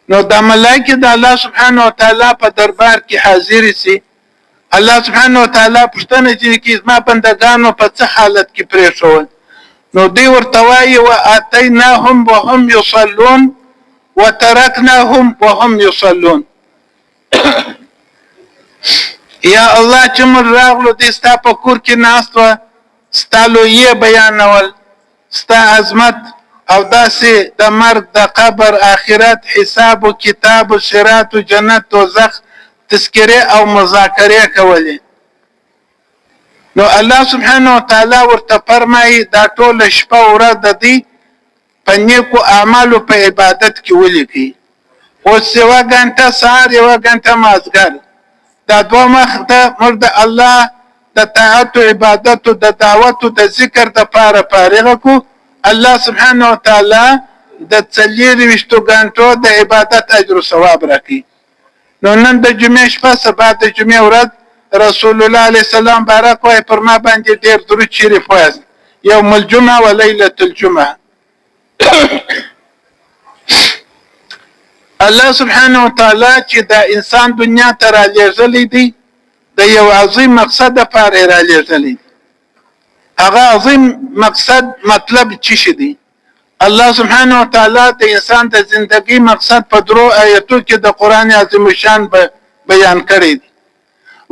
نو دا ملائکه د الله سبحانه وتعالى په دربار کې حاضر سي. الله سبحانه وتعالى پوښتنه کوي زما بندگانو په څه حالت کې پرېښول؟ نو دوی ورته وایي واتیناهم وهم یصلون وترکناهم وهم یصلون. یا الله چې موږ راغلو دې ستا په کور کې ناست وه، ستا لویې بیانول، ستا عظمت او داسې د مرګ د قبر آخرت حساب و کتاب و صراط و جنت دوزخ تذکرې او مذاکرې کولې. نو الله سبحانه وتعالی ورته فرمایي دا ټوله شپه ورځ د دې په نیکو اعمالو په عبادت کې ولیکئ. اوس یوه ګنټه سهار یوه ګنټه مازدیګر دا دوه مخ ته موږ د الله د طاعت و عبادت و د دعوت و د ذکر دپاره فارغه کړو. الله سبحانه وتعالی د 24 ګنټو د عبادت اجر و ثواب راکړي. نو نن د جمعې شپه سبا د جمعې ورځ رسول الله علیه السلام بارک وایي پر ما باندې ډېر درود شریف وایاست. یوم الجمعه و لیلة الجمعه. الله سبحانه وتعالی چې دا انسان دنیا ته رالیږلی دی د یو عظیم مقصد دپاره یې رالیږلی دی. هغه عظیم مقصد مطلب څه شی دی؟ الله سبحانه وتعالی د انسان د زندگی مقصد په درو آیتو کې د قرآن عظیم شان بیان کړی دی.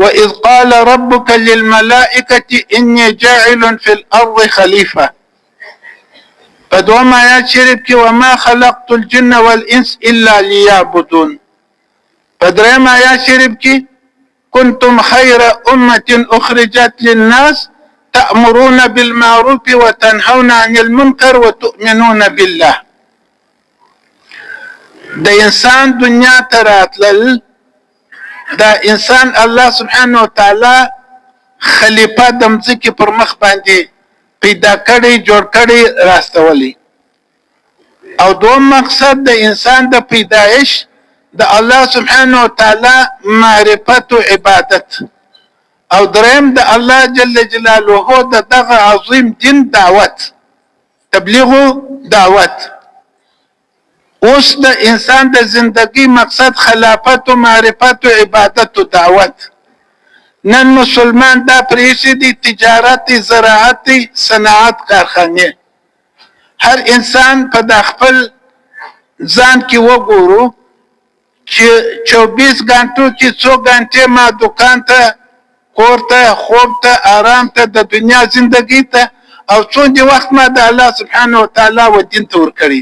وَإِذْ قَالَ رَبُّكَ لِلْمَلَائِكَةِ إِنِّي جَاعِلٌ فِي الْأَرْضِ خَلِيفَةً. په دوم آیات شریف کې وَمَا خَلَقْتُ الْجِنَّ وَالْإِنسَ إِلَّا لِيَعْبُدُونَ. په دریم آیات شریف کې كُنْتُمْ خَيْرَ أُمَّةٍ أُخْرِجَتْ لِلنَّاسِ تأمرون بالمعروف وتنهون عن المنکر وتؤمنون بالله. د انسان دنیا ته راتلل دا انسان الله سبحانه وتعالی خلیفہ د مځکې پر مخ باندې پیدا کړی جوړ کړی راستولی. او دوم مقصد د انسان د پیدایش د الله سبحانه وتعالی معرفت و عبادت. او دریم د الله جل جلاله د دغه عظیم دین دعوت تبلیغ دعوت. اوس د انسان د زندگی مقصد خلافت و معرفت و عبادت و دعوت. نن مسلمان دا پریشی دی تجارت زراعت صنعت کارخانه. هر انسان په د خپل ځان کې وګورو چې 24 غنټو کې 2 غنټې ما دکان ته کور ته خوب ته آرام ته د دنیا زندگی ته او څومره وخت ما د الله سبحانه وتعالی و دین ته ورکړي.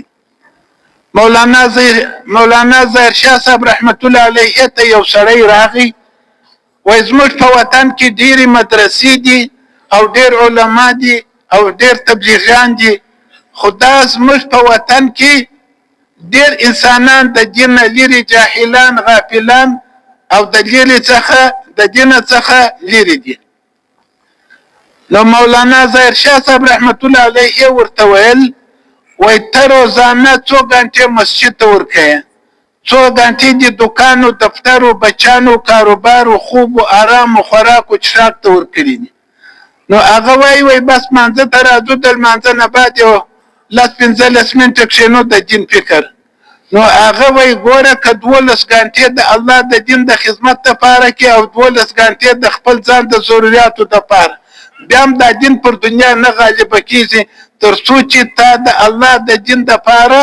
مولانا ظاهر شاه صاحب رحمت الله علیه ته یو سړی راغی وایي زموږ په وطن کې ډېرې مدرسې دي او ډېر علما دي او ډېر تبلیغیان دي، خو دا زموږ په وطن کې ډېر انسانان د دین نه لرې جاهلان غافلان او د لرې څخه د دین څخه لري دي. نو مولانا ظاهر شاه صاحب رحمت الله علیه ورته ویل وای ته روزانه 2 غنټې مسجد ته ورکوې، 2 غنټې د دکانو دفترو بچانو کاروبارو خوب و آرام و خوراک و چراک ته ورکړي دي. نو هغه وای بس مانځه ته راځو د لمانځه نه بعد یو 15 منټه کښېنو د دین فکر. نو هغه وای ګوره که 12 غنټې د الله د دین د خدمت دپاره کې او 12 غنټې د خپل ځان د ضرورتو دپاره بیا هم دا دین پر دنیا نه غالبه کیږي تر څو چې تا د الله د دین دپاره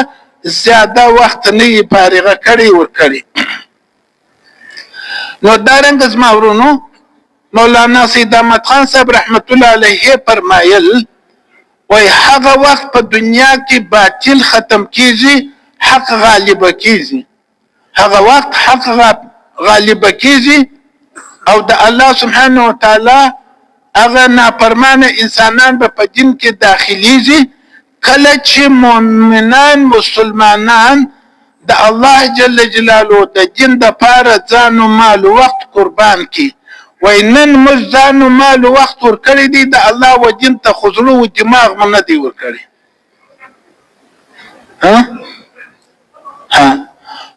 زیاده وخت نه یې فارغه کړی ورکړي. نو دارنګه زما ورونو مولانا سید احمد خان صاحب رحمت الله علیه فرمایل وای هغه وخت په دنیا کې باطل ختم کیږي حق غالبه کیږي. هغه وخت حق غالبه کیږي او د الله سبحانه وتعالی هغه نافرمانه انسانان به په دین کې داخليږي کله چې مؤمنان مسلمانان د الله جل جلاله د دین د پاره ځان او مال او وخت قربان کړي. وینن موږ ځان او مال او وخت ورکړي دي د الله و دین ته خضلو او دماغ مونږ نه دی ورکړي.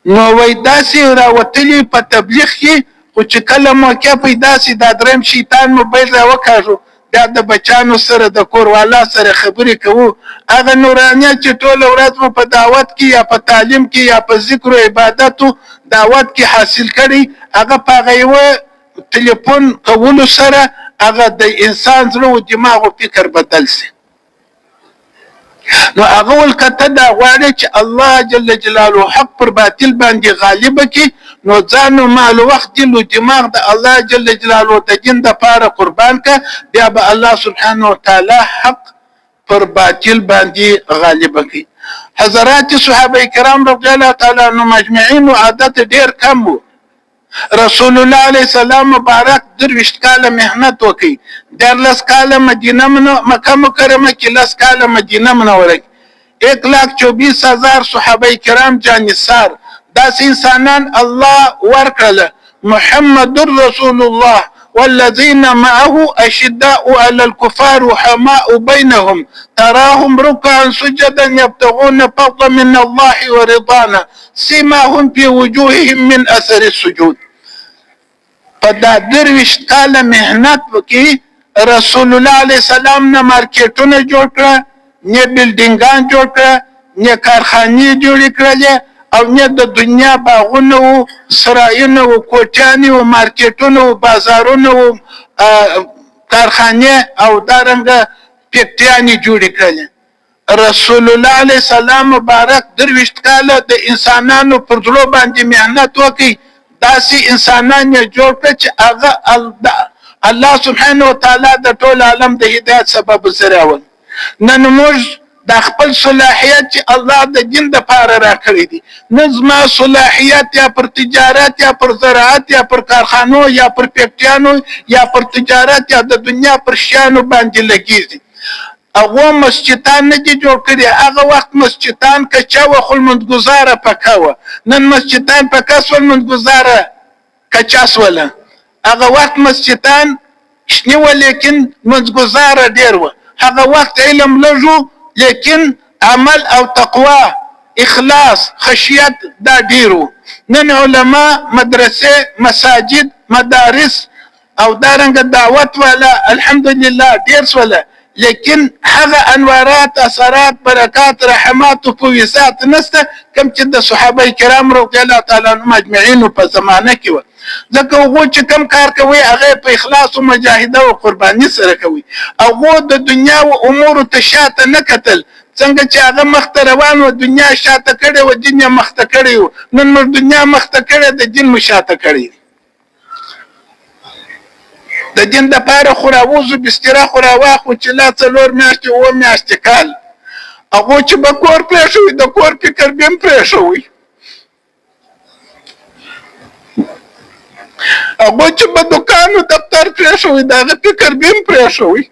نو وای داسې راوتلي په تبلیغ کې خو چې کله موقع پیدا سي دا دریم شیطان موبایل را وکاږو بیا د بچانو سره د کوروالا سره خبرې کوو هغه نورانیه چې ټوله ورځ مو په دعوت کې یا په تعلیم کې یا په ذکر او عبادتو دعوت کې حاصل کړي هغه په هغه یوه تلیفون کولو سره هغه د انسان زړه او دماغ او فکر بدل سي نو هغه ولکته دا غواړي چې الله جل جلاله حق پر باطل باندې غالب کړي نو ځان او مال او وخت او دماغ د الله جل جلاله د دین د پاره قربان ک بیا به الله سبحانه وتعالى حق پر باطل باندې غالب کړي حضرات صحابه کرام رضی الله تعالی عنهم مجمعین او عادت ډیر کم وو رسول الله علیه السلام مبارک 23 کاله مهنت وکي 14 کاله مدینه مکه مکرمه کې 10 کاله مدینه منوره 1,24,000 صحابه کرام جانثار داس انسانان الله ورکړل محمد رسول الله والذين معه أشداء على الكفار وحماء بينهم تراهم ركعا سجدا يبتغون فضلا من الله ورضوانا سيماهم في وجوههم من أثر السجود فدا 23 کاله مهنت وکي رسول الله عليه السلام نه مارکیټونه جوړ کړه نه بلډینګان جوړ کړه نه کارخانې جوړ کړلې او نه د دنیا باغونه او سرایونه او کوټیانې او مارکیټونه او بازارونه او کارخانې او دارنګه فیکټریانې جوړې کړلې رسول الله علیه السلام مبارک 23 کاله د انسانانو پر زړه باندې مهنت وکړي داسې انسانان یې جوړ کړ چې هغه الله سبحانه وتعالی د ټول عالم د هدایت سبب وګرځول نن موږ د خپل صلاحیت چې الله د دین د پاره راکړی دي نظم صلاحیت یا پر تجارت یا پر زراعت یا پر کارخانو یا پر فیکټریانو یا پر تجارت یا د دنیا پر شیانو باندې لګیږي هغه مسجدان نه دي جوړ کړي هغه وخت مسجدان کچا و خلمندګزاره پکاوه نن مسجدان پکاس ولمندګزاره کچاس ولا هغه وخت مسجدان شنی ولیکن منځګزاره ډیر و هغه وخت علم لږو لیکن عمل او تقوا اخلاص خشیت دا ډیرو نن علما مدرسه مساجد مدارس او دارنګ دعوت والا الحمدلله ډیر سوله لیکن هغه انوارات اثرات برکات رحمات او فویسات نسته کم چې د صحابه کرام رضی الله تعالی عنهم اجمعین په زمانه کې و ځکه هغه چې کم کار کوي هغه په اخلاص او مجاهده او قرباني سره کوي هغه د دنیا او امور ته شاته نه کتل څنګه چې هغه مخته روان و دنیا شاته کړي او دنیا مخته کړي نن موږ دنیا مخته کړي د دین مشاته کړي د دین د پاره خوراوزو بستره خو چې لا څلور میاشتې او میاشتې کال هغه چې به کور پرېښوي د کور فکر به هم پرېښوي هغه چې به دوکان او دفتر پرېښوي د هغه فکر به هم پرېښوي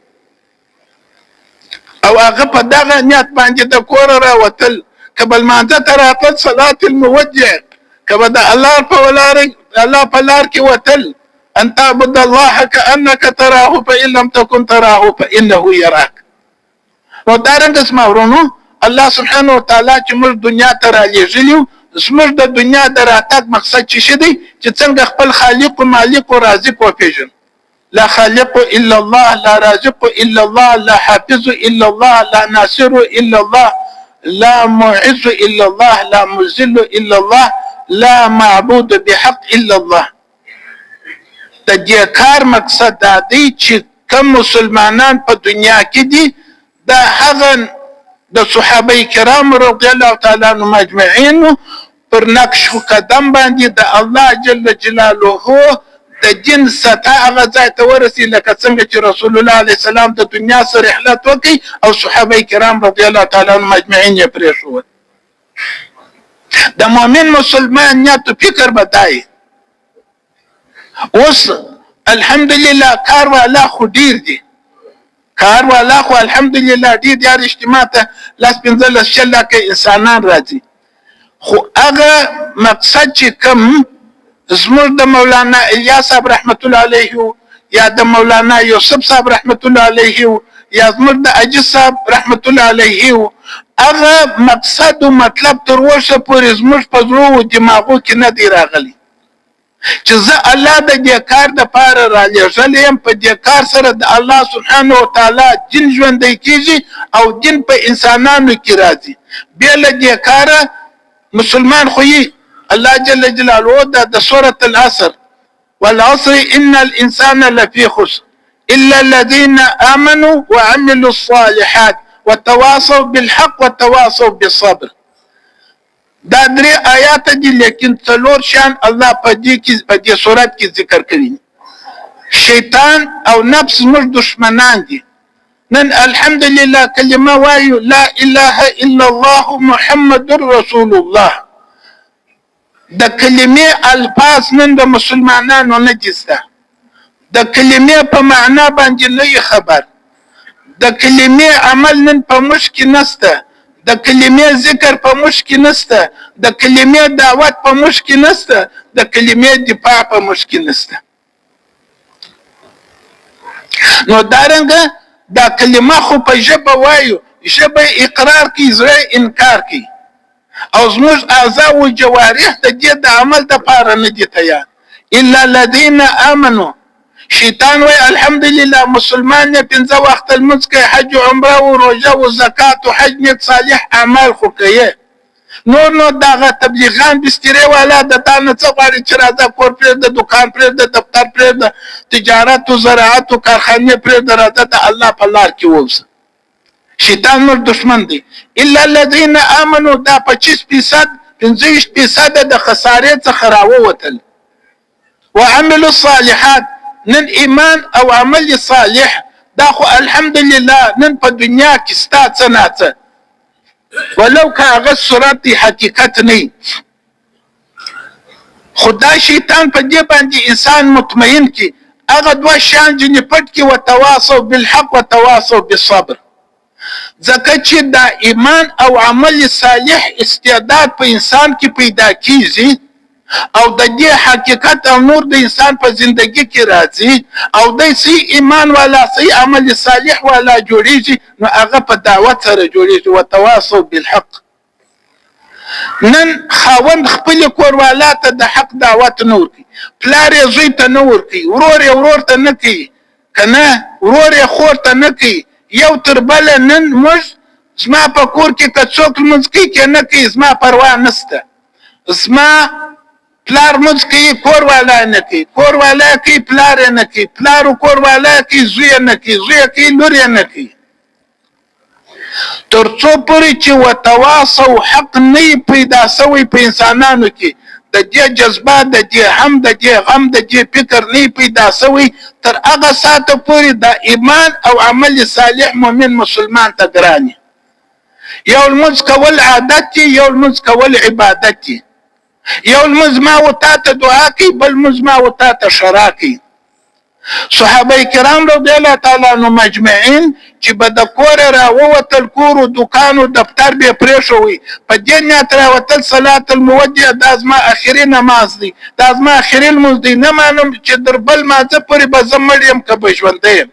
او هغه په دغه نیت باندې د کوره راوتل که به لمانځه ته راتلل صلات الموجه که به د الله په لار کې وتل أن تعبد الله كأنك تراه فإن لم تكن تراه فإنه يراك ودارنګ اسمه ورونو الله سبحانه وتعالى چې موږ دنیا ته رالیږلي زموږ د دنیا د راتګ مقصد څه دی چې څنګه خپل خالق او مالک او رازق وپېژنو لا خالق الا الله لا رازق الا الله لا حافظ الا الله لا ناصر الا الله لا معز الا الله لا مذل الا الله لا معبود بحق الا الله د دې کار مقصد دا دی چې کوم مسلمانان په دنیا کې دي دا هغه د صحابه کرام رضی الله تعالی عنهم اجمعین پر نقش قدم باندې د الله جل جلاله د دین سطح هغه ځای ته ورسي لکه څنګه چې رسول الله علیه السلام د دنیا سره رحلت وکړي او صحابه کرام رضی الله تعالی عنهم اجمعین یې پرېښود د مؤمن مسلمان نیت فکر بدای اوس الحمدلله کار والا خو ډیر دي کار والا خو الحمدلله ډیر دي اجتماع ته لاس پنځه شل کې انسانان راځي خو هغه مقصد چې کوم زموږ د مولانا الیاس صاحب رحمت الله علیه یا د مولانا یوسف صاحب رحمت الله علیه یا زموږ د اجي صاحب رحمت الله علیه هغه مقصد او مطلب تر اوسه پورې زموږ په زړه او دماغو کې نه دی راغلی چې زه الله د دې کار دپاره رالېږلی یم، په دې کار سره د الله سبحانه وتعالی دین ژوندی کېږي او دین په انسانانو کې راځي. بې له دې کاره مسلمان خو یې الله جل جلاله د سورة العصر والعصر ان الانسان لفي خسر الا الذين امنوا وعملوا الصالحات وتواصوا بالحق وتواصوا بالصبر. دا درې آیات دي، لیکن څلور شان الله په دې صورت کې ذکر کړي. شیطان او نفس موږ دشمنان دي. نن الحمدلله کلمه وایو لا اله الا الله محمد رسول الله. د کلمې الفاظ نن د مسلمانانو نه دي زده. د کلمې په معنا باندې نه خبر. د کلمې عمل نن په موږ کې نشته. د کلمې ذکر په موږ کې نشته. د کلمې دعوت په موږ کې نشته. د کلمې دفاع په موږ کې نشته. نو دارنګه دا کلمه خو په ژبه وایو، ژبه اقرار کوي، زړه انکار کوي، او زموږ اعضا و جوارح د دې د عمل دپاره نه دي تیار. الا الذين امنوا. شیطان وای الحمدلله مسلمان یې 5 وخت لمونځ کوي، حج و عمره و روژه و زکات و حج نیت صالح اعمال خو کوي. نور دغه تبلیغان بسترې والا د تا نه څه غواړي چې راځه کور پرېږده، دکان پرېږده، دفتر پرېږده، تجارت و زراعت و کارخانې پرېږده، راځه د الله په لار کې ووځه. شیطان نور دشمن دی. الا الذين امنوا دا 25% د خسارې څخه راووتل. وعملوا الصالحات. نن ایمان او عمل صالح دا خو الحمدلله نن په دنیا کې ستا څه ناڅه، ولو که هغه صورت حقیقت نه. خدا شیطان په دې باندې انسان مطمئن کی هغه دوه شان جنې پټ کی وتواصوا بالحق وتواصوا بالصبر. ځکه چې دا ایمان او عمل صالح استعداد په انسان کې پیدا کیږي او د دې حقیقت او نور د انسان په زندگی کې راځي او د صحیح ایمان والا صحیح عمل صالح والا جوړیږي، نو هغه په دعوت سره جوړیږي. وتواصوا بالحق. نن خاوند خپل کور والا ته د حق دعوت نه ورکوي، پلار یې زوی ته نه ورکوي، ورور یې ورور ته نه کوي، کنه ورور یې خور ته نه کوي. یو تر بله نن موږ زما په کور کې که څوک لمونځ کوي که نه کوي زما پروا نشته. زما پلار مونځ کوي کور والا نه کوي، کور والا کوي پلار یې نه کوي، پلار و کور والا کوي زوی یې نه کوي، زوی یې کوي لور یې نه کوي. تر څو پورې چې وتواصوا حق نه پیدا سوی په انسانانو کې، د دې جذبه، د دې هم، د دې غم، د دې فکر نه پیدا سوی، تر هغه ساعته پورې د ایمان او عمل صالح مؤمن مسلمان ته ګراني. یو لمونځ کول عادت دی، یو لمونځ کول عبادت دی. یو لمونځ ما و تا ته دعا کوي، بل لمونځ ما و تا ته شرا کوي. صحابه کرام رضی الله تعالی عنهم مجمعین چې به د کوره راووتل، کور و دکان و دفتر به یې پرېښوی، په دې نیت راوتل صلات المودع دا زما اخري نماز دی، دا زما اخري لمونځ دی، نه مانم چې در بل مانځه پورې به زه مړ یم که به ژوندی یم.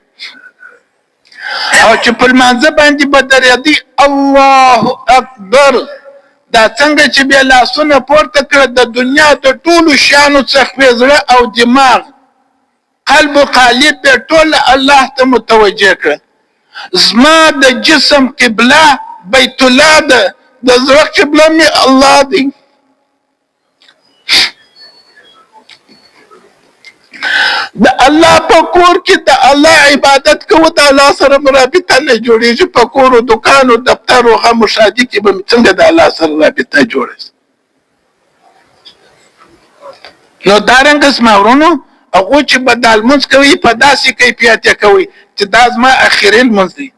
او چې په لمانځه باندې به درېدی الله اکبر، دا څنګه چې بیا لاسونه پورته کړه د دنیا د ټولو شیانو څخه زړه او دماغ قلب و قالب به ټول الله ته متوجه کړه. زما د جسم قبله بیت الله ده، د زړه قبله مې الله دی. د الله په کور کې د الله عبادت کوو، د الله سره رابطه نه جوړېږي. په کور و دکان و دفتر و غم و شادي کې به څنګه د الله سره رابطه جوړه شي؟ نو دارنګه زما ورونو هغوی چې به دا لمونځ کوي په داسې کیفیت یې کوي چې دا زما اخري لمونځ دی،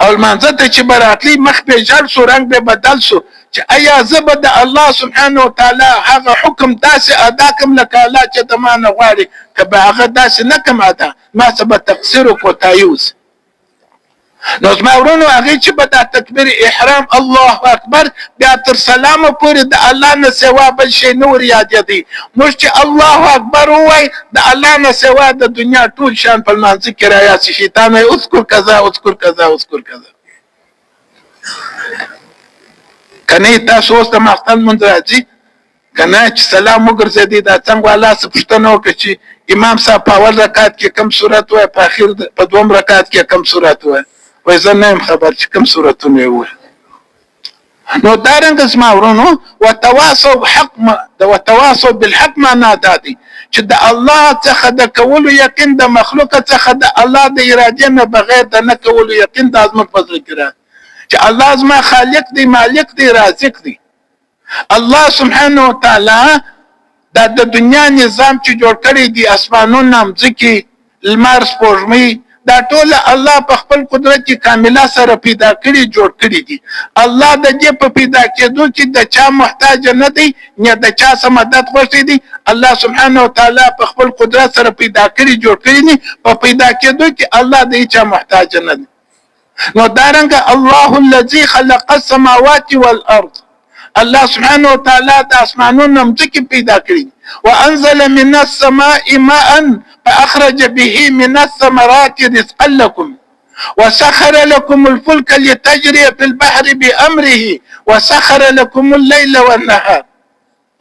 او لمانځه ته چې به راتلی مخ به ژړ سو، رنګ به بدل سو، چې ایا زه به د الله سبحانه وتعالی هغه حکم داسې ادا کړم لکه الله چې د ما نه غواړي، که به هغه داسې نه کړم ادا، ما څه به تقصیر و کوتاهي وسي. نو زما ورونو هغې چې به دا تکبیر احرام الله اکبر بیا تر سلامه پورې د الله نه سوا بل شی نه ور یادېدی. موږ چې الله اکبر ووایي د الله نه سوا د دنیا ټول شیان په لمانځه کې رایاسي. شیطان وایي اذکر کذا اذکر کذا اذکر کذا. که نه تاسو اوس د ماښام لمونځ راځي کنه چې سلام وګرځېدی دا څنګه الله څه پوښتنه وکړه چې امام صاحب په اول رکعت کې کوم سورت وایي په اخر په دویم رکعت کې کوم سورت وایي وایي زه نه یم خبر چې کوم سورتونه یې وایي نو دارنګه زما ورونو وتواصوا بالحق معنا دا دی چې د الله څخه د کولو یقین د مخلوق څخه د الله د ارادې نه بغیر د نه کولو یقین د زموږ په زړه کې راځي چې الله زما خالق دی مالک دی رازق دی الله سبحانه وتعالی دا د دنیا نظام چې جوړ کړی دی اسمانونه مځکې لمر سپوږمۍ دا ټول الله په خپل قدرت کامله سره پیدا کړی جوړ کړی دي الله د دې په پیدا کېدو کې د چا محتاج نه دی نه د چا څخه مدد غوښتي دي الله سبحانه وتعالی په خپل قدرت سره پیدا کړی جوړ کړی دي په پیدا کېدو کې الله د چا محتاج نه دی نو دارنګه الله الذي خلق السماوات والارض الله سبحانه وتعالى د اسمانونو مځکې پیدا کړی وانزل من السماء ماء فاخرج به من الثمرات رزقا لكم وسخر لكم الفلك لتجري في البحر بامره وسخر لكم الليل والنهار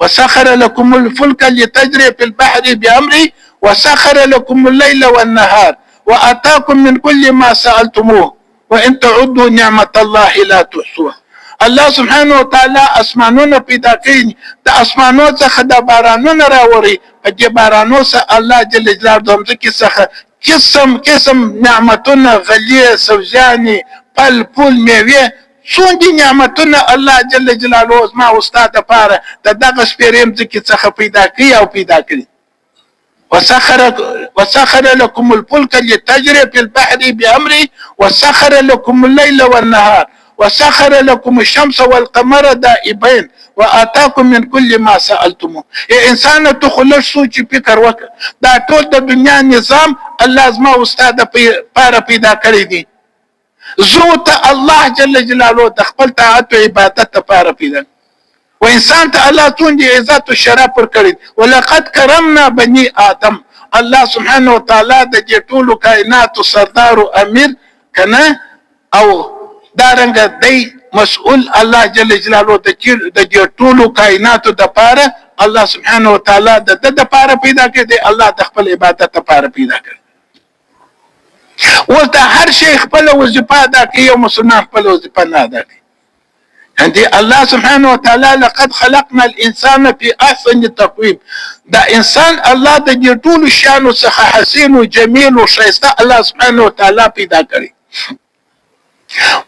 وسخر لكم الفلك لتجري في البحر بامره وسخر لكم الليل والنهار واتاكم من كل ما سالتموه وان تعدوا نعمه الله لا تحصوها الله سبحانه وتعالى اسمانونه پیدا کړي د اسمانو څخه د بارانونو راوري په دې بارانو سره الله جل جلاله د ځمکې څخه قسم نعمتونه غلې سبزيانې پل پول میوه څومره نعمتونه الله جل جلاله زما استاد لپاره د دغه سپېریم ځکه څخه پیدا کړي او پیدا کړي وسخر لكم الفلك لتجري في البحر بأمره وسخر لكم الليل والنهار وسخر لكم الشمس والقمر دائبين واتاكم من كل ما سالتموه انسان تخلص سوچ فکر وکړه دا ټول د دنیا نظام الله زما استاد لپاره پیدا کړی دی زه ته الله جل جلاله د خپل طاعت او عبادت لپاره پیدا و انسان ته الله څومره عزت او شرف ورکړي ولقد کرمنا بني ادم الله سبحانه وتعالى د دې ټول کائنات سردار او امیر کنه او دارنګه دی مسؤل الله جل جلاله د دې ټول کائنات د پاره الله سبحانه وتعالى د پاره پیدا کړي الله د خپل عبادت لپاره پیدا کړي ولته هر شي خپل وظیفه ادا کوي او مسلمان خپل وظیفه نه ادا کوي عندي الله سبحانه وتعالى لقد خلقنا الانسان في احسن تقويم دا انسان الله د دې ټول شانو څخه حسین او جمیل او شایسته الله سبحانه وتعالى پیدا کړي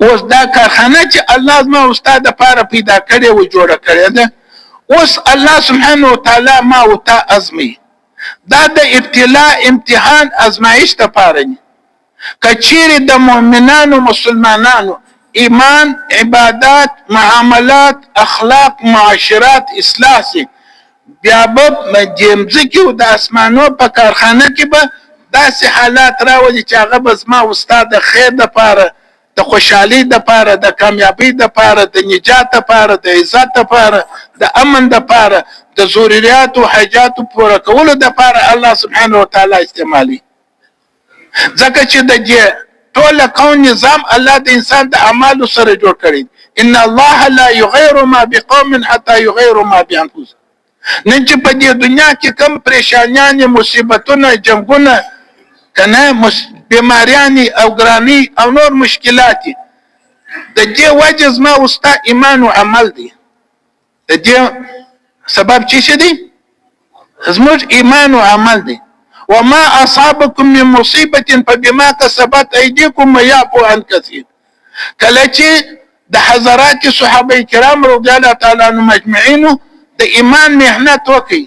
اوس دا کارخانه چې الله زما استاد لپاره پیدا کړي او جوړه کړې ده اوس الله سبحانه وتعالى ما او تا ازمي دا د ابتلاء امتحان ازمایش لپاره کچیر د مؤمنانو مسلمانانو ایمان عبادات معاملات اخلاق معاشرات اصلاح سي بیا به مجمزکی او د اسمانو په کارخانه کې به داسې حالات راولي چې هغه به زما استاد د خیر لپاره د خوشحالي لپاره د کامیابی لپاره د نجات لپاره د عزت لپاره د امن لپاره د ضرورت او حاجات پوره کولو لپاره الله سبحانه وتعالى استعمالي ځکه چې د دې ټول کون نظام الله د انسان د اعمالو سره جوړ کړی ان الله لا يغير ما بقوم حتى يغيروا ما بانفسهم نن چې په دې دنیا کې کم پریشانیان مصیبتونه جنگونه کنه بیماریان او ګرانی او نور مشکلات د دې وجه زما وستا ایمان او عمل دی د دې سبب څه دی زموږ ایمان او عمل دی وما اصابكم من مصيبه فبما كسبت ايديكم ويعفو عن كثير کله چې د حضرات صحابه کرام رضی الله تعالی عنهم اجمعین د ایمان مهنت وکي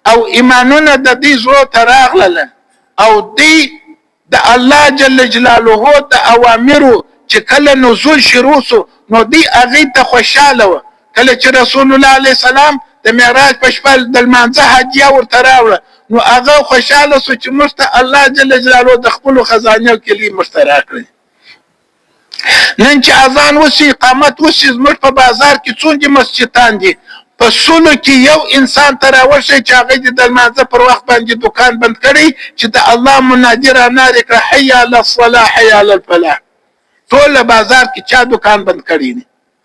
او ایمانونه د دې زړه تراغله او دی د الله جل جلاله د اوامرو چې کله نزول شروع سو نو دی هغه ته خوشاله و کله چې رسول الله علیه السلام د معراج په شپه د المانځه هدیه ورته راوړه نو هغه خوشاله سو چې مرته الله جل جلاله د خپل خزانه کلی مشترک کړي نن چې اذان وشي اقامت وشي زموږ په بازار کې څومره مسجدان دي په سلو کې یو انسان تراوشي چې هغه د المانځه پر وخت باندې دکان بند کړي چې د الله منادي را نار کړ حي على الصلاه حي على الفلاح ټول بازار کې چا دکان بند کړي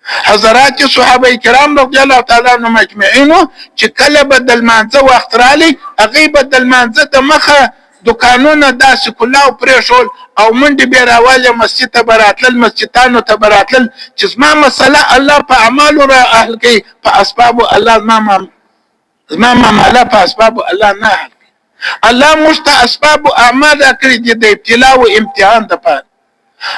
حضرات صحابه کرام رضی الله تعالی عنهم اجمعین چې کله به د لمانځه وخت رالی هغوی به د لمانځه د مخه دکانونه داسې کلاو پرېښول او منډې به یې راولې مسجد ته به راتلل مسجدانو ته به راتلل چې زما مسله الله په اعمالو را حل کوي په اسبابو الله زما معامله په اسبابو الله نه حل کوي. الله موږ ته اسباب اعمال راکړي دي د ابتلا او امتحان دپاره.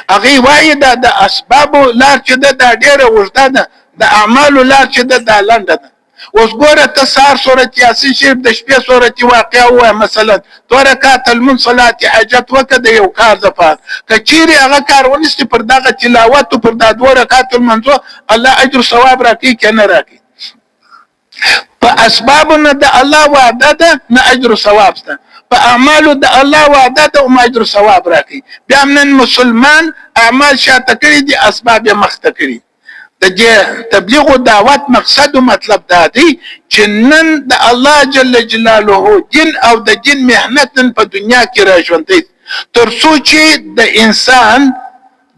هغوی وایي دا د اسبابو لار چې ده دا ډېره اوږده ده د اعمالو لار چې ده دا لنډه ده. اوس ګوره ته سهار صورت یاسین شریف د شپې صورت واقعه ووایه مثلا 2 رکعته لمونځ صلات حاجت وکړه د یو کار دپاره که چیرې هغه کار ونیسي پر دغه تلاوت پر دا 2 رکعتو لمنځو الله اجر ثواب راکوي که نه راکوي. په اسبابو نه د الله وعده ده نه اجر ثواب شته په اعمالو د الله وعده ده او اجر ثواب راکوي. بیا نن مسلمان اعمال شاته کړي دي اسباب یې مخته کړي. د تبلیغ او دعوت مقصد او مطلب دا دی چې نن د الله جل جلاله دین او د دین مهنت په دنیا کې را ژوندی تر څو چې د انسان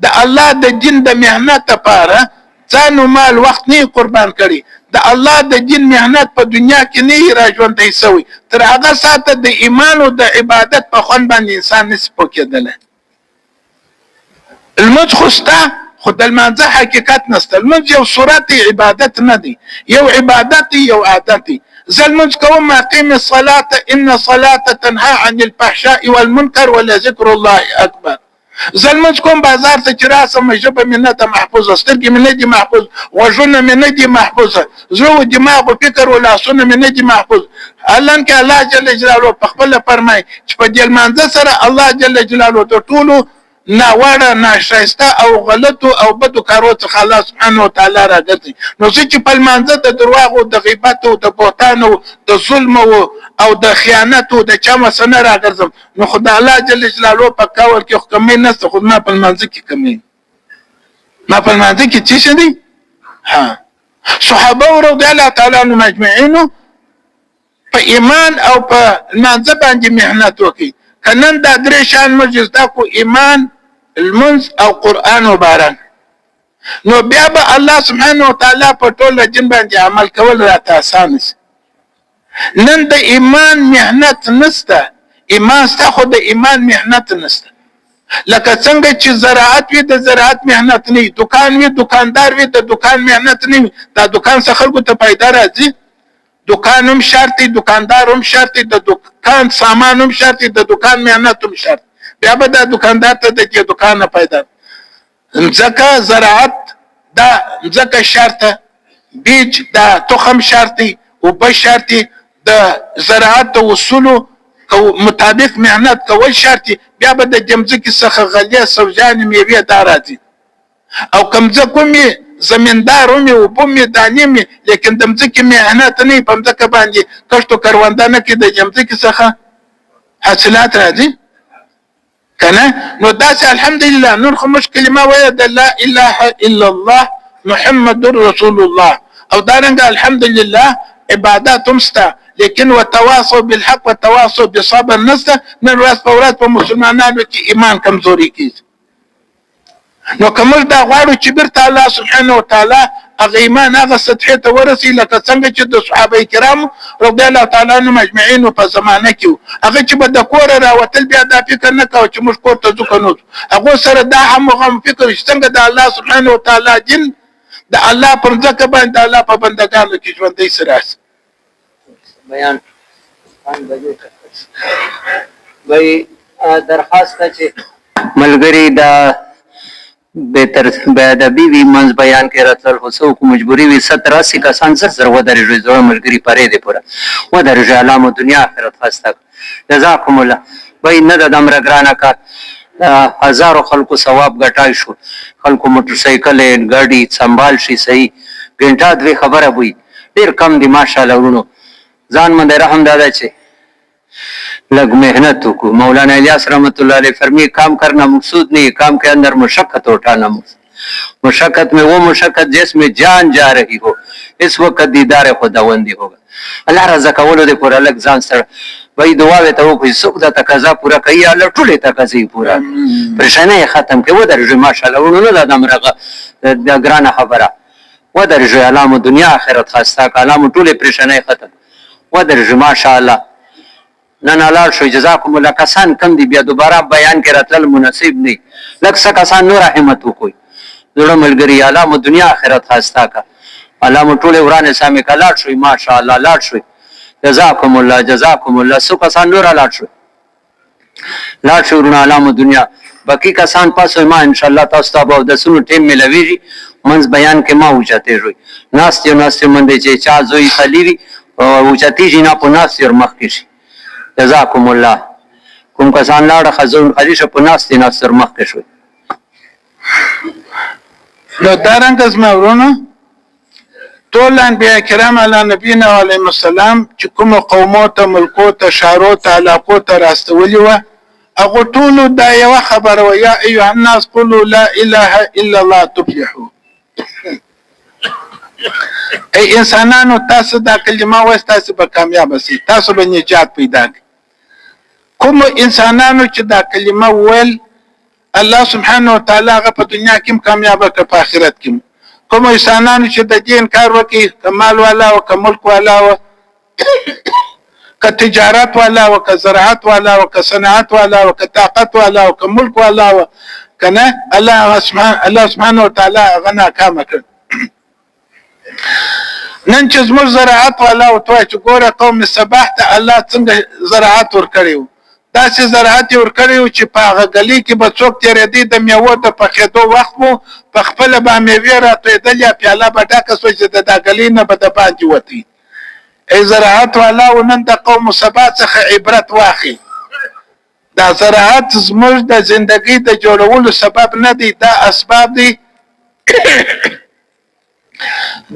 د الله د دین د مهنت لپاره ځان او مال وخت نه قربان کړي د الله د دین مهنت په دنیا کې نه را ژوندی سوی تر هغه ساعته د ایمان او د عبادت په خوند باندې انسان نشي پوهېدلی. لمونځ خو شته خو د لمانځه حقیقت نشته. لمونځ یو صورت عبادت نه دی یو عبادت یو عادت دی. زه لمونځ کوم اقیم الصلاة ان الصلاة تنهى عن الفحشاء والمنکر ولذکر الله اکبر. زه لمونځ کوم بازار ته چې راسم ژبه مې نه ده محفوظه سترګې مې نه دي محفوظ غوږونه مې نه دي محفوظه زړه و دماغ و فکر و لاسونه مې نه دي محفوظ. حالانکې الله جل جلاله په خپله فرمایي چې په دې لمانځه سره الله جل جلاله د ټولو ناوړه ناشایسته او غلطو او بدو کارو څخه الله سبحانه وتعالی راګرځي. نو زه چې په لمانځه د دروغو د غیبتو د بهتانو د ظلم او د خیانتو د چا مسه نه راګرځم نو خو د الله جل جلاله په کول کې خو کمی نشته خو ما په لمانځه کې کمی ما په لمانځه کې څه شي دي. صحابه رضی الله تعالی عنهم اجمعین په ایمان او په لمانځه باندې محنت وکړي. کنن دا درې شان موږ زده کو ایمان المنز او قرآن مبارک نو بیا به الله سبحانه وتعالی په ټول جن باندې عمل کول راته آسان شي. نن د ایمان مهنت نسته ایمان ستا خو د ایمان مهنت نسته. لکه څنګه چې زراعت وي د زراعت مهنت نه وي دکان وي دکاندار وي د دکان مهنت نه وي دا دکان څخه خلکو ته پیدا راځي. دکان هم شرط دی دکاندار هم شرط دی د دکان سامان هم شرط دی د دکان مهنت هم شرط بیا به دا دکاندار ته د دکان نه پیدا ځکه زراعت دا ځکه شرط بیج دا تخم شرط دی اوبه شرط دی د زراعت د اصولو مطابق مهنت کول شرط دی بیا به د جمځکې څخه غلې سبزیانې میوې دا راځي او کمزه کومې زمیندار هم او بوم دانی می لیکن د مځکې مهنت نه په مځکه باندې کښت او کرونده نه کې د مځکې څخه حاصلات راځي کنه. نو داسې الحمدلله نور خو مش کلمه وایه د لا اله الا الله محمد رسول الله او دارنګه الحمدلله عبادات هم شته لیکن وتواصوا بالحق وتواصوا بالصبر نشته. نن ورځ په ورځ په مسلمانانو کې ایمان کمزوري کیږي. نو کومل دا غواړو چې بیرته الله سبحانه وتعالی هغه ایمان هغه سطحې ته ورسي لکه څنګه چې د صحابه کرامو رضی الله تعالی عنهم اجمعین په زمانه کې هغه چې به د کوره راوتل بیا دا فکر نه کاوه چې موږ کور ته ځو که نه هغو سره دا هم فکر چې څنګه د الله سبحانه وتعالی دین د الله پر ځمکه باندې د الله په بندګانو کې ژوندی سره راسي. بیان وای درخواست چې ملګری دا بهتر ادبي وي منځ بیان کې راتلل خو څوک مجبوري وي 70-80 کسان زر ودرېږي زړه ملګري پرې دی پوره ودرېږي علامه دنیا آخرت خسته جزاکم الله. وای نه د امر ګرانه کار هزارو خلکو ثواب ګټای شو خلکو موټر سایکل ګاډي سنبال شي صحیح ګنټه دوی خبره وي ډېر کم دي ماشاءالله ورونو ځان باندې رحم دادا چې लग मेहनत को मौलाना इलियास रहमतुल्लाह अलैह फरमी काम करना मकसूद नहीं काम के अंदर मुशक्कत उठाना मुशक्कत में वो मुशक्कत जिसमें जान जा रही हो इस वक्त दीदार खुदावंदी होगा. अल्लाह रजा कवलो दे पूरा अलग जान सर भाई दुआ वे तो कोई सुख दा तकाजा पूरा कई अल्लाह टुले तकाजी पूरा परेशानी खत्म के वो दर्जे माशाल्लाह उन्होंने दादा मरगा ग्राना खबरा ودرجه علامه دنیا آخرت خاستا کلام ټوله پریشانه ختم ودرجه ماشاءالله نن حلال شو جزاکم الله کسان کم دي بیا دوباره بیان کې راتل مناسب نه لکه څه کسان نور رحمت وکوي زړه ملګری علامه دنیا آخرت خاستا کا علامه ټوله ورانه سامي کلاړ شوی ماشاءالله لاړ شوی جزاکم الله سو کسان نور لاړ شوی لاړ شو ورونه علامه دنیا باقی کسان پاسو ما ان شاء الله تاسو ته به د سونو ټیم ملويږي منځ بیان کې ما وچته روي ناستي منده چې چا زوی خلیری او وچتی جنا په ناستي ور مخ کې شي جزاکم الله کوم کسان لاړه خزون خلیشه په ناستي ناستر مخ کې شوی نو دارنګ از مورونو ټول انبیاء کرام علی نبینا علیهم السلام چې کوم قومو ته ملکو ته شارو ته علاقو ته راستولي و هغه ټول دا یو خبر و یا ایها الناس قولوا لا اله الا الله تفلحوا ای انسانانو تاسو دا کلمه وایي تاسو به کامیاب شئ تاسو به نجات پیدا کړئ کوم انسانانو چې دا کلمه ویل الله سبحانه وتعالی هغه په دنیا کې کامیاب کړ په آخرت کې کوم انسانانو چې د دین کار وکړي کمال والا او کملک والا او ک تجارت والا او ک زراعت والا او ک صنعت والا او ک طاقت والا او ک ملک والا کنه الله سبحانه وتعالی غنا کام کړ نن چې زموږ زراعت والا او توای چې ګوره قوم صباح ته الله څنګه زراعت ور کړیو دا چې زراعت ور کړیو چې په هغه گلی کې به څوک تیرېدی د میوو د پخېدو وخت مو په خپله به میوې راتوېدل یا پیاله به ډکه سوه چې د دا گلي نه به د باندې وتی ای زراعت والا و نن د قوم سبا څخه عبرت واخلي دا زراعت زموږ د زندګۍ د جوړولو سبب نه دی دا اسباب دی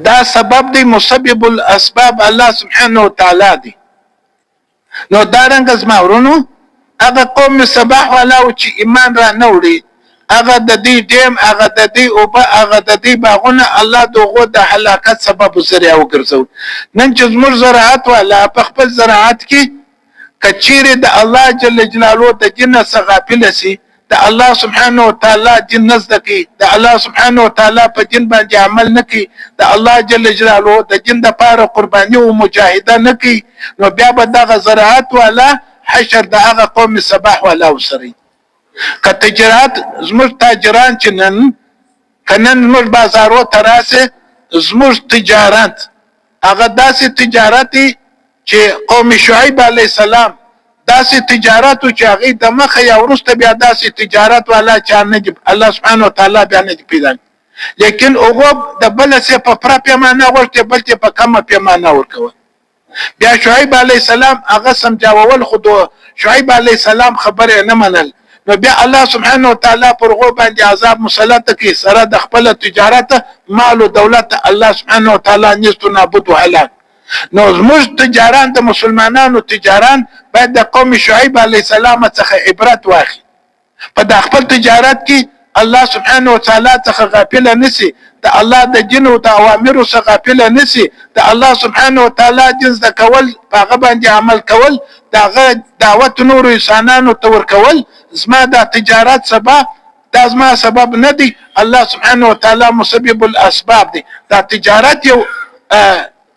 دا سبب دی مسبب الاسباب الله سبحانه وتعالی دی نو دارنګ زما ورونو هغه قوم صباح والا او چې ایمان را نه وړي هغه د دې ټیم هغه د دې او هغه د دې باغونه الله دغه د هلاکت سبب ذریعہ وګرځول نن چې زموږ زراعت والا په خپل زراعت کې کچيره د الله جل جلاله د جنت څخه غافل سي د الله سبحانه وتعالى جن نزدکی د الله سبحانه وتعالى په جن باندې عمل نکي د الله جل جلاله د جن د پاره قرباني او مجاهده نکي نو بیا به دغه زراعت والا حشر د هغه قوم صباح والا وسري که تجارت زموږ تاجران چې نن کنن زموږ بازارو تراسه زموږ تجارت هغه داسې تجارت چې قوم شعیب علی السلام داسې تجارت چې هغه د مخه یا ورسته بیا داسې تجارت والا چې نه الله سبحانه وتعالى بیا نه پیدا لیکن هغه د بل څه په پر پیمانه ورته بلته په کمه پیمانه ورکوه بیا شعیب علی السلام هغه سمجاول خود شعیب علی السلام خبره نه منل نو بیا الله سبحانه وتعالى پر هغه باندې عذاب مسلط کی سره د خپل تجارت مال او دولت الله سبحانه وتعالى نستو نابود هلاک نو زموږ تجاران د مسلمانانو تجاران باید د قوم شعیب علی السلام څخه عبرت واخلي په د خپل تجارت کې الله سبحانه وتعالى څخه غافل نسی د الله د جن او د اوامر څخه غافل نسی د الله سبحانه وتعالى جنس د کول هغه باندې عمل کول دغه دعوت نور انسانانو ته ور کول زما د تجارت سبب دا زما سبب نه دی الله سبحانه وتعالى مسبب الاسباب دی دا تجارت یو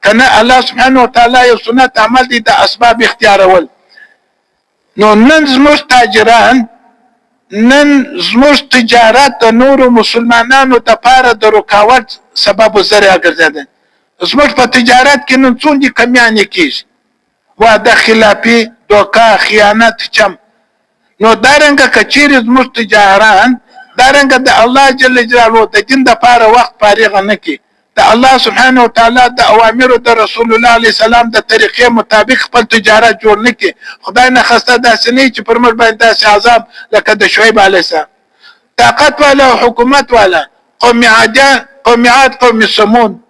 کنه الله سبحانه وتعالى یو سنت عمل دي د اسباب اختیارول نو نن زموږ تاجران نن زموږ تجارت د نورو مسلمانانو د پاره د رکاوټ سبب ذریعہ ګرځیدل زموږ په تجارت کې نن څومره کمیانې کیږي وعده خلافي دوکا خیانت چم نو دارنګه کچیر زموږ تجاران دارنګه د الله جل جلاله د دین د پاره وخت فارغ نه کی د الله سبحانه وتعالى د اوامر د رسول الله عليه السلام د طریقې مطابق خپل تجارت جوړ نکي خدای نه خسته داسې نه چې پر مر باندې داسې عذاب لکه د شعیب علیه السلام طاقت والا حکومت والا قوم عاد قوم ثمود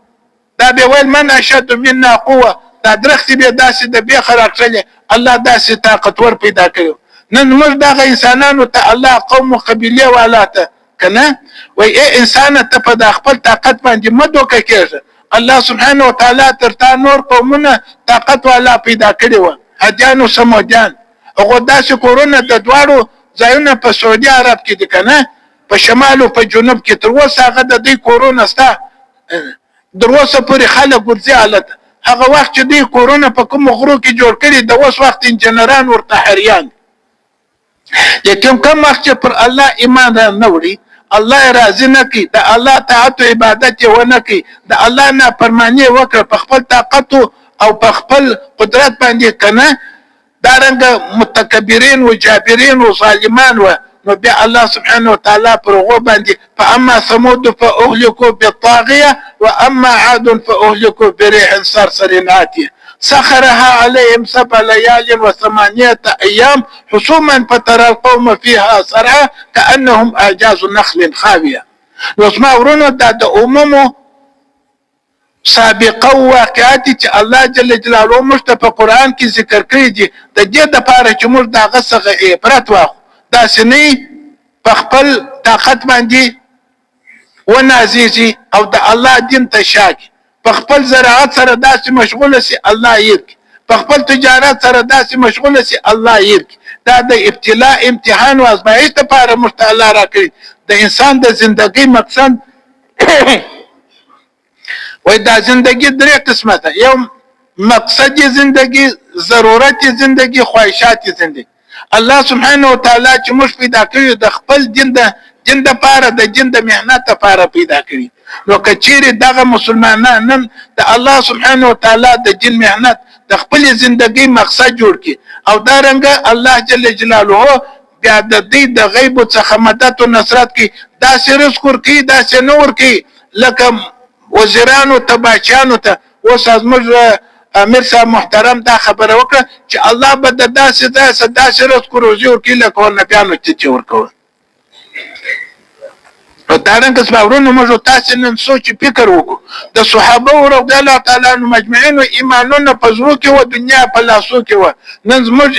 دا به ویل من اشد منا قوه دا درخت به داسې د بیا خراکړل الله داسې طاقتور پیدا کړو نن موږ دغه انسانانو ته الله قوم قبيله والا ته کنه وای انسان ته په خپل طاقت باندې مدوکه کېږي الله سبحانه وتعالى ترتا نور قومونه طاقت والا پیدا کړي و هدیان او سمودیان هغه داسې کورونه د دواړو ځایونه په سعودي عرب کې دي کنه په شمال او په جنوب کې تر اوسه هغه د دې کورونه ستا در اوسه پورې خلک ورځي هلته هغه وخت چې دوی کورونه په کومو غرو کې جوړ کړي د اوس وخت انجنیران ورته حریان لیکن کوم وخت چې پر الله ایمان نه وړي الله یې راضي نه کړي د الله طاعت او عبادت یې ونه کړي د الله نافرماني یې وکړه په خپل طاقت او په خپل قدرت باندې که نه دارنګه متکبرین و جابرین و ظالمان و نو بیا الله سبحانه وتعالی پر هغو باندې فاما ثمود فاهلكوا بالطاغيه واما عاد فاهلكوا بريح صرصر عاتيه سخرها عليهم 7 ليال و8 ايام حسوما فترى القوم فيها صرعى كانهم اعجاز نخل خاويه نو اسمع ورونو د عمومو سابقه واقعات چې الله جل جلاله موږ ته په قران کې ذکر کړی دي د دې لپاره چې موږ دغه څخه عبرت واخلو دا سنې په خپل طاقت باندې ونازيږي او د الله دین ته شاکي په خپل زراعت سره داسې مشغوله سي الله یې په خپل تجارت سره داسې مشغوله سي الله یې دا د ابتلاء امتحان او ازمایښت لپاره موږ ته الله راکړي د انسان د ژوندۍ مقصد وای دا زندگی درې قسمه ده یو مقصد زندگی ضرورت زندگی خواهشات زندگی الله سبحانه وتعالی چې موږ پیدا کړی د خپل دین د لپاره د دین د مهنت لپاره پیدا کړی نو کچېره دغه مسلمانان نن د الله سبحانه وتعالی د دین مهنت د خپل زندگی مقصد جوړ کړي او دا رنګه الله جل جلاله بیا د دې د غیب څخه مدد او نصرت کی دا سرس کور کی دا سنور کی لکه وزیرانو تباچانو ته اوس زموږ امیر صاحب محترم دا خبره وکړه چې الله به د داسې رزق روزي ورکړي لکه نبیانو چې ورکول نو دارنګه سپاورونو موږ تاسې نن سوچ فکر وکړو د صحابه رضی الله تعالی عنهم مجمعین او ایمانونه په زړه کې و دنیا په لاسو کې و نن زموږ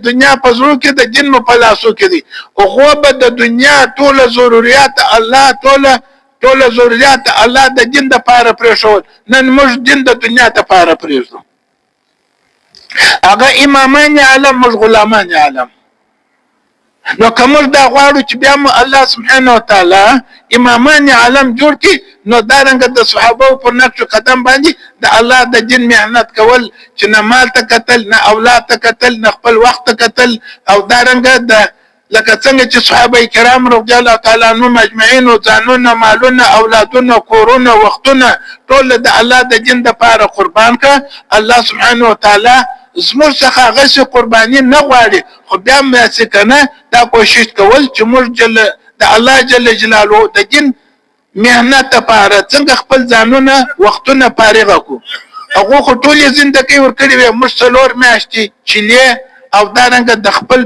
دنیا په زړه کې د جن په لاسو کې دي او خو به د دنیا ټول ضرورت الله ټول ضرورت الله د دین د لپاره پرېښول نن موږ دین د دنیا د لپاره پرېږدو هغه امامان عالم موږ غلامان عالم نو کومر دا غواړو چې بیا مو الله سبحانه وتعالی امامان عالم جوړ کړي نو دارنګه د صحابه په نقش قدم باندې د الله د دین مهنت کول چې نه مال ته قتل نه اولاد ته قتل نه خپل وخت ته قتل او دارنګه د لکه څنګه چې صحابه کرام رضی الله تعالی عنهم اجمعین او ځانونه مالونه اولادونه کورونه وختونه ټول د الله د دین لپاره قربان کړه الله سبحانه وتعالی زموږ څخه هغه قرباني نه غواړي خو بیا هم څه کنه دا کوشش کول چې موږ د الله جل جلاله د دین مهنت لپاره څنګه خپل ځانونه وختونه فارغ کړو هغه خو ټول زندګي ورکړي وي موږ څلور میاشتې چلې او دارنګه د خپل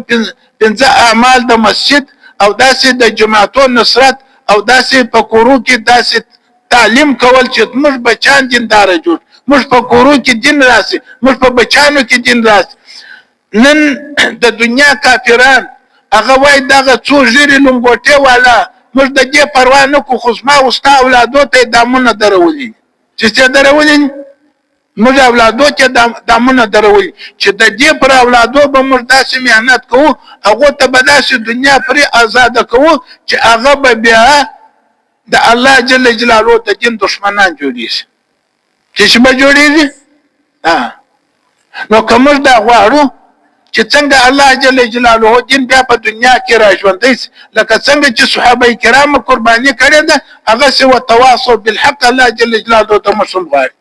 پنځه اعمال د مسجد او داسې د جماعتو نصرت او داسې په کورو کې داسې تعلیم کول چې موږ بچان دیندار جوړ موږ په کورو کې دین راسي موږ په بچانو کې دین راسي نن د دنیا کافران هغه وای دغه څو ژیرې لنګوټې والا موږ د دې پروا نه کوو خو زما او ستا اولادو ته دامونه درولي چې څه درولي موږ اولادو ته دامونه درولي چې د دې پر اولادو به موږ داسې مهنت کوو هغه ته به داسې دنیا پرې آزاد کوو چې هغه به بیا د الله جل جلاله د دین دشمنان جوړیږي چې به جوړیږي نو کوم دا غواړو چې څنګه الله جل جلاله دین بیا په دنیا کې راژوندي لکه څنګه چې صحابه کرام قرباني کړې ده هغه سو تواصل بالحق الله جل جلاله ته مسلم غواړي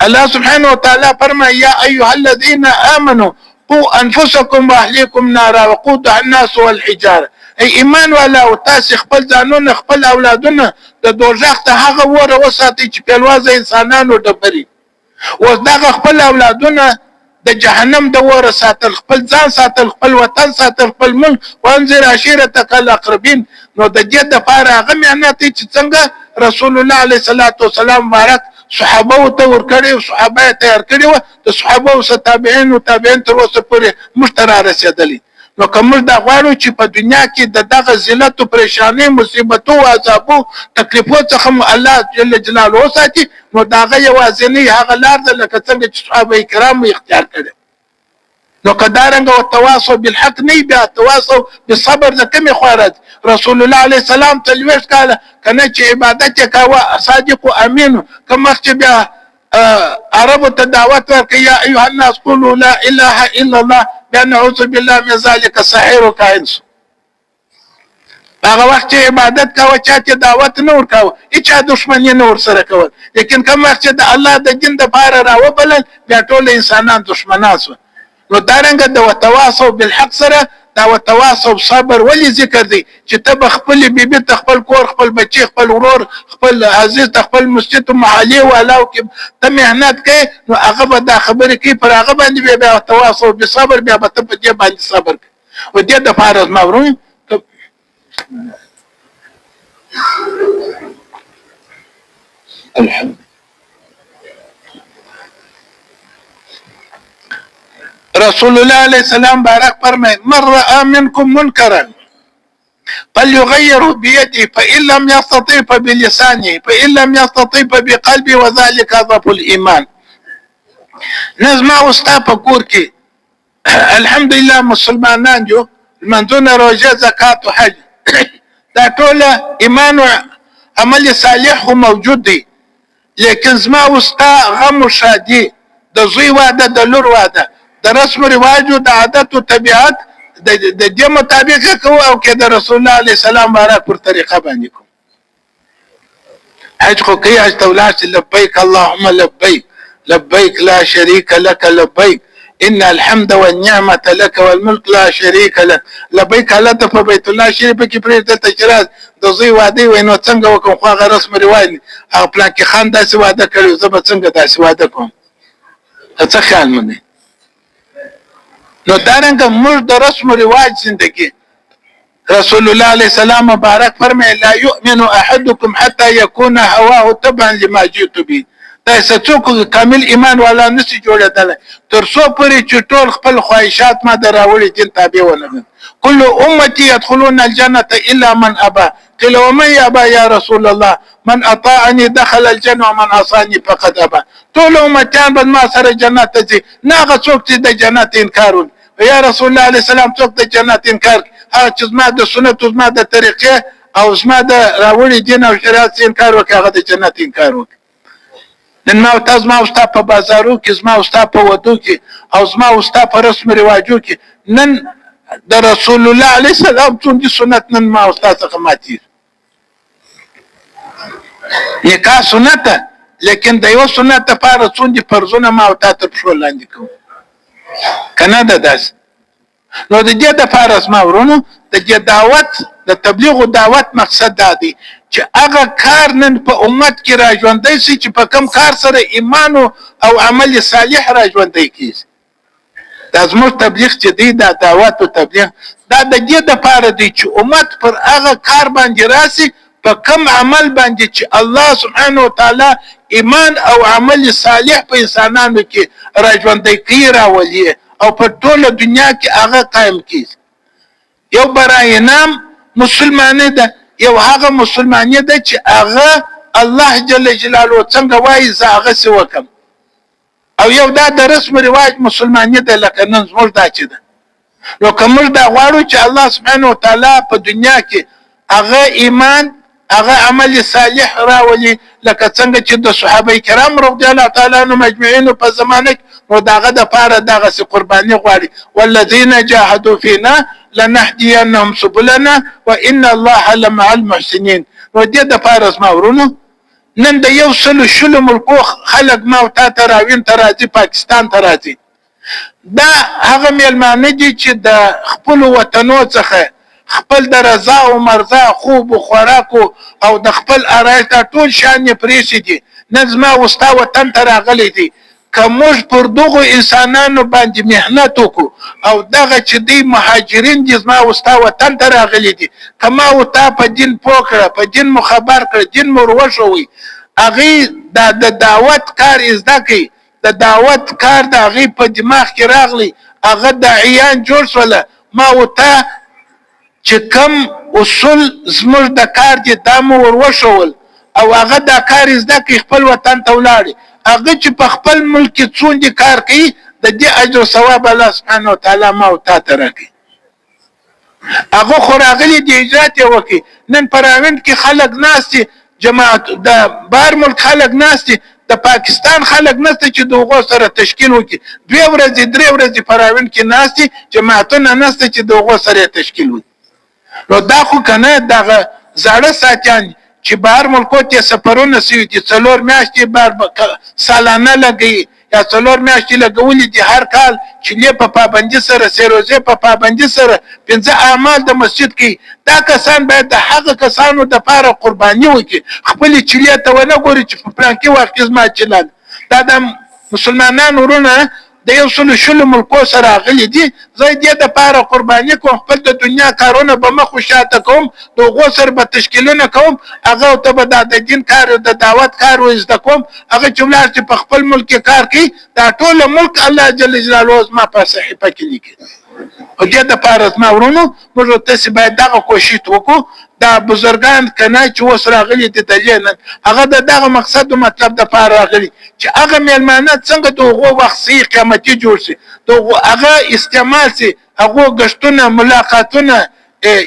الله سبحانه وتعالى فرمى يا أيها الذين آمنوا قوا أنفسكم وأهليكم نارا وقودها الناس والحجارة أي إيمان ولا وتاسي خپل ځانونه خپل اولادونه د دوزخ ته هغه وره وساتي چې پیلوازه انسانانو ډبري اوس دغه خپل اولادونه د جهنم د وره ساتل خپل ځان ساتل خپل وطن ساتل خپل ملک وانذر عشيرتك الأقربين نو د دې لپاره هغه مهنت چې څنګه رسول الله عليه الصلاة والسلام مبارک صحابه ته ورکړي صحابه تیار کړي و د صحابه او تابعین او تابعین تر اوسه پورې مشترک رسیدلی نو کوم دا غواړو چې په دنیا کې د دغه ذلت او پریشانی مصیبتو او عذابو تکلیفو څخه الله جل جلاله ساتي نو داغه یوازینی هغه لار ده لکه څنګه چې صحابه کرام اختیار کړي نو کدارنګ او تواصل بالحق نه بیا تواصل بالصبر د کومې خوا راځي رسول الله علیه السلام 40 کاله کنه چې عبادت یې کاوه صادق او امین کوم وخت بیا عربو ته دعوت ورکړي یا ایها الناس قولوا لا اله الا الله بیا نعوذ بالله من ذلك سحر او کاهن سو هغه وخت چې عبادت کاوه چا ته دعوت نه ورکاوه هیڅ دښمنی نه ورسره کول لیکن کوم وخت چې د الله د دین د پاره راوبلل بیا ټول انسانان دښمنان سو نو دارنګه د وتواصل بالحق سره دا وتواصل صبر ولې ذکر دی چې ته خپل بیبي ته خپل کور خپل بچي خپل ورور خپل عزیز ته خپل مسجد محلي والاو کې ته مهنت کوي نو هغه به دا خبرې کوي پر هغه باندې بیا تواصل بالصبر بیا به ته په دې باندې صبر کوي و دې د فارض مورون الحمد رسول الله عليه السلام بارك فرمى من رأى منكم منكرا فليغيره بيده فإن لم يستطيع فبلسانه فإن لم يستطيع فبقلبه وذلك ضعف الإيمان نزما وستا پکور کې الحمد لله مسلمانان جو منځونه روزه زکات او حج دا ټول ایمان او عمل صالح موجود دي لیکن زما وستا غم او شادي د زوی واده د لور واده د رسم رواج او د عادت او طبيعت د دې مطابق کوو او کې د رسول الله عليه السلام بارک پر طریقه باندې کوو حج خو کې حج تولات لبيك اللهم لبيك لبيك لا شريك لك لبيك ان الحمد والنعمه لك والملك لا شريك لك لبيك لته په بیت الله شریف کې پرې د تجربه د زوی واده وینو څنګه وکم خو غیر رسم رواج او پلان کې خان داسې واده کړو زه به څنګه داسې واده کوم څه خیال منه نو دارنګه موږ د رسم رواج زندگی رسول الله عليه السلام مبارک فرمای لا يؤمن احدكم حتى يكون هواه تبعا لما جئت به دا څوک کامل ایمان والا نشي جوړېدل تر څو پورې چې ټول خپل خواهشات ما دراوړي دین تابع ونه كل امتي يدخلون الجنه الا من ابى قيل ومن يابى يا رسول الله من اطاعني دخل الجنه ومن عصاني فقد ابى ټول امتيان بل ما سره جنت ته ناغه څوک چې د جنت انکار یا رسول الله عليه السلام څوک د جنت انکار هغه چې زما د سنت زما د طریقې او زما د راوړي دین او شریعت انکار وکړي هغه د جنت انکار وکړي نن ما تاسو ما واست په بازارو کې زما واست په ودو کې او زما واست په رسم رواجو کې نن د رسول الله عليه السلام څون دي سنت نن ما واست څخه ماتي نکاح سنت لیکن د یو سنت لپاره څون دي فرضونه ما او تاسو په شو لاندې کوم کنه داس نو د دې د فارس ما ورونو د دې دعوت د تبلیغ او دعوت مقصد دا دی چې هغه کار نن په امت کې راځوندای شي چې په کم کار سره ایمان او عمل صالح راځوندای کیږي د زموږ تبلیغ چې دی د دعوت او تبلیغ دا د دې د فار دی چې امت پر هغه کار باندې راسي په کم عمل باندې چې الله سبحانه وتعالى ایمان او عمل صالح په انسانانو کې راځوندای کوي راولي او په ټوله دنیا کې هغه قائم کیږي یو برای نام مسلمانه ده یو هغه مسلمانه ده چې هغه الله جل جلاله څنګه وایي زه هغه څه وکم او یو دا د رسم رواج مسلمانه ده لکه نن زموږ دا چې ده نو کومر دا غواړو چې الله سبحانه وتعالى په دنیا کې هغه ایمان هغه عمل صالح راولي لکه څنګه چې د صحابه کرام رضی الله تعالی عنهم اجمعین په زمانه نو داغه د پاره دغه سي قرباني غواړي والذین جاهدوا فينا لنهدينهم سبلنا وان الله لمع المحسنين نو دې د پاره ما ورونو نن د یو شلو ملکو خلک ما او تا تراوین ترازی پاکستان ترازی دا هغه ملمانه دي چې د خپل وطنو څخه خپل د رضا او مرضا خوب او خوراک او د خپل ارایته ټول شان پریشي دي نظم وستا وطن تراغلي دي کومج پر دغه انسانانو باندې مهنت وکړو او دغه چې دی مهاجرین دي زما وستا وطن ته راغلي دي کما او تا په دین پوکړه په دین مخبر کړ دین مروشوي اغه د دعوت کار زده کی د دعوت کار د اغه په دماغ کې راغلي اغه د عیان جوړ سول ما او تا چې کم اصول زموږ د کار دي دمو وروشول او هغه د کار زده کی خپل وطن ته ولاړ هغه چې په خپل ملک څوندې کار کوي د دې اجر او ثواب الله سبحانه وتعالی ما او تا ته راکړي. هغه خو راغلي دي اجرات یې وکړي. نن په راوند کې خلک ناست دي، جماعت د بهر ملک خلک ناست دي، د پاکستان خلک نشته چې د هغو سره تشکیل وکړي. 2 ورځې 3 ورځې په راوند کې ناست دي، جماعتونه نشته چې د هغو سره تشکیل وکړي. نو دا خو که نه دغه زاړه ساتیان چې بهر ملکو ته سفرونه سوي دي، 4 میاشتې سالانه لګوي یا 4 میاشتې لګولي دي هر کال، چلې په پابندي سره، سیروزې په پابندي سره، 5 اعمال د مسجد کې. دا کسان باید د هغه کسانو دپاره قرباني وکړي، خپلې چلې ته ونه ګوري چې په پلانکي وخت کې زما چله ده. دا د مسلمانانو وروڼه د 120 ملکو سره راغلي دي، زه دې دپاره قرباني کوم، خپل د دنیا کارونه به مخ وشاته کوم، د هغو سره به تشکیلونه کوم، هغه ته به د دین کار د دعوت کار وزده کوم. هغه چې ولاړ چې په خپل ملک کې کار کوي، دا ټول ملک الله جل جلاله زما په صحیفه کې لیکي. او دې دپاره زما ورونو موږ تاسې باید دغه کوشش وکړو. دا بزرګان کنه چې اوس راغلي دي د جنت، هغه د دغه مقصد او مطلب دپاره راغلي چې هغه میلمانه څنګه د هغو وخت صحیح قیمتي جوړ شي، د هغه استعمال شي، هغو ګشتونه، ملاقاتونه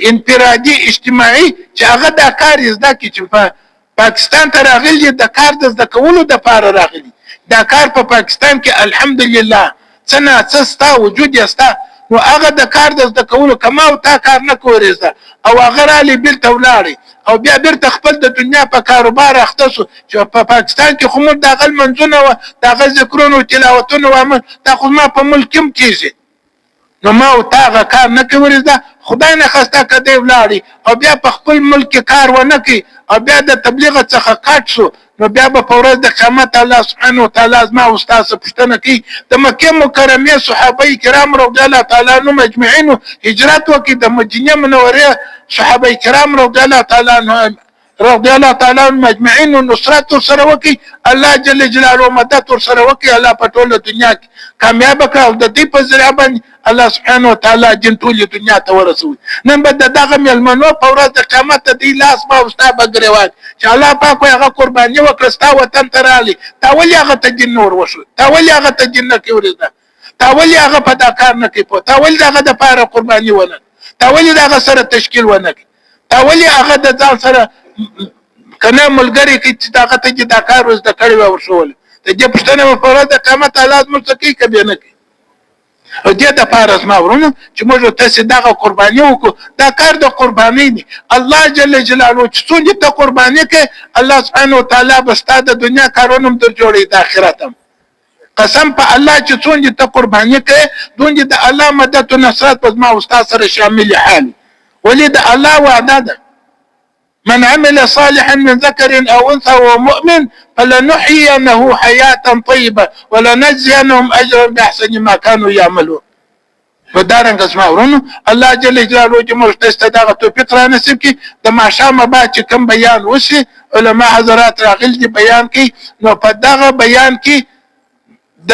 انفرادي اجتماعي، چې هغه دا کار زده کړي. چې په پاکستان ته راغلي دي د کار د زده کولو دپاره راغلي. دا کار په پاکستان کې الحمدلله څه نه څه ستا وجود یې ستا، نو هغه د کار د زده کولو که ما او تا کار نه کولی زده او هغه رالی بیرته ولاړی او بیا بیرته خپل د دنیا په کاروبار اخته شو، چې په پاکستان کې خو موږ د هغه لمنځونه وه، د هغه ذکرونه او تلاوتونه وه، دا خو زما په ملک کې هم کېږي. نو ما او تا هغه کار نه کولی زده، خدای نخواسته که دی ولاړی او بیا په خپل ملک کې کار ونه کوي او بیا د تبلیغ څخه کټ شو، نو بیا به په ورځ د قیامت الله سبحانه وتعالی زما او ستا څخه پوښتنه کوي. د مکې مکرمې صحابه کرام رضی الله تعالی عنهم اجمعین هجرت وکړي، د مدینې منورې صحابه کرام رضی الله تعالی عنهم اجمعین نصرت ورسره وکړي، الله جل جلاله مدد ورسره وکړي، الله په ټوله دنیا کې کامیابه کړه او د دې په ذریعه باندې الله سبحانه وتعالی دین ټولې دنیا ته ورسوي. نن به د دغه میلمنو په ورځ د قیامت د دې لاس به او ستا به ګرېوان چې الله پاک وایي هغه قرباني وکړه، ستا وطن ته راغلی، تا ولې هغه ته دین نه ور وښود، تا ولې هغه ته دین نه کوې ورزده، تا ولې هغه په دا کار نه کوي، تا ولې د هغه دپاره قرباني ونه، تا ولې د هغه سره تشکیل ونه کوي، تا ولې هغه د ځان سره که نه ملګري کوي چې هغه ته چې دا کار ورزده کړی وه ورښولی. د دې پوښتنه به په ورځ د قیامت الله زموږ څه کوي که بیا نه کوي. او دې دپاره زما ورونه چې موږ تاسې دغه قرباني وکړو، دا کار د قربانۍ دی. الله جل جلاله چې څومره ته قرباني کوي، الله سبحانه وتعالی به ستا د دنیا کارونه هم در جوړوي، د آخرت هم. قسم په الله چې څومره ته قرباني کوي، دومره د الله مدد او نصرت به زما او ستا سره شامل حال. ولې د الله وعده ده، من عمل صالحا من ذكر او انثى وهو مؤمن فلنحيينه حياه طيبه ولنجزينهم اجرا باحسن ما كانوا يعملون. ودارنګ اسماء ورونو الله جل جلاله چې موږ ته دغه توفیق را نصیب کړي. د ماښامه بعد چې کوم بیان وشي علما حضرات راغلي دي بیان کوي، نو په دغه بیان کې د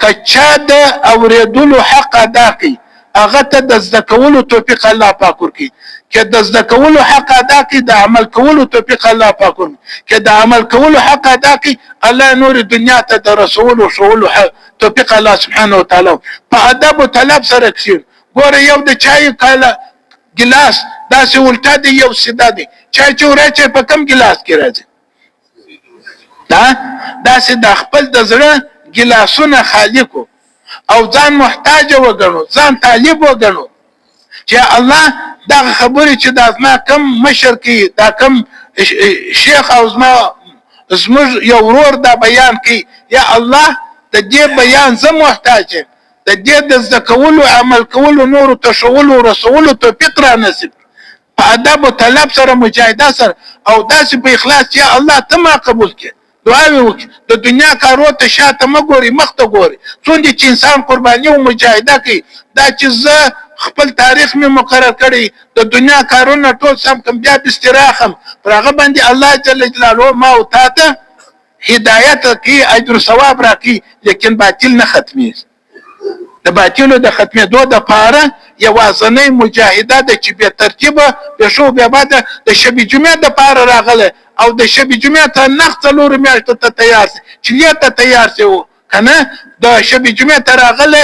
کچا د اورېدلو حق ادا کوي، هغه ته د زده کولو توفیق الله پاک ورکړي. که د زده کولو حق ادا کړي، د عمل کولو توفیق الله پاک ورکړي. که د عمل کولو حق ادا کړي، الله نور دنیا ته د رسول او شغل توفیق الله سبحانه وتعالی په ادب او طلب سره کړي. ګوره یو د چای کاله ګلاس داسې الټا دی، یو سیده دی، چای چې ورچې په کم ګلاس کې راځي، داسې د خپل د زړه ګلاسونه خالقو او ځان محتاج وګڼو، ځان طالب وګڼو چې الله دا خبرې چې دا زما کم مشر کوي، دا کم شیخ او زموږ یو ورور دا بیان کوي، یا الله د دې بیان زه محتاج یم، د دې د زده کولو عمل کولو نورو ته ښوولو او رسولو توفیق را نصیب په ادب او طلب سره مجاهده سره او داسې په اخلاص چې یا الله ته ما قبول کړې. دعاوې وکړي، د دنیا کارو ته شاته مه ګوري، مخ ته ګوري. څومره چې انسان قرباني او مجاهده کوي، دا چې زه خپل تاریخ مې مقرر کړی، د دنیا کارونه ټول سم کم، بیا بستراخم پر هغه باندې الله جل جلاله ما او تا ته هدایت کوي، اجر ثواب راکړي، لیکن باطل نه ختمیږي. د باطلو د ختمېدو دپاره یوازنۍ مجاهده ده چې بې ترتیبه بې شو بې باده د شبې جمعې دپاره راغلی او د شبې جمعې ته نخ 4 میاشتو ته تیار شي، چلې ته تیار شي، کنه د شب جمعې ته راغلی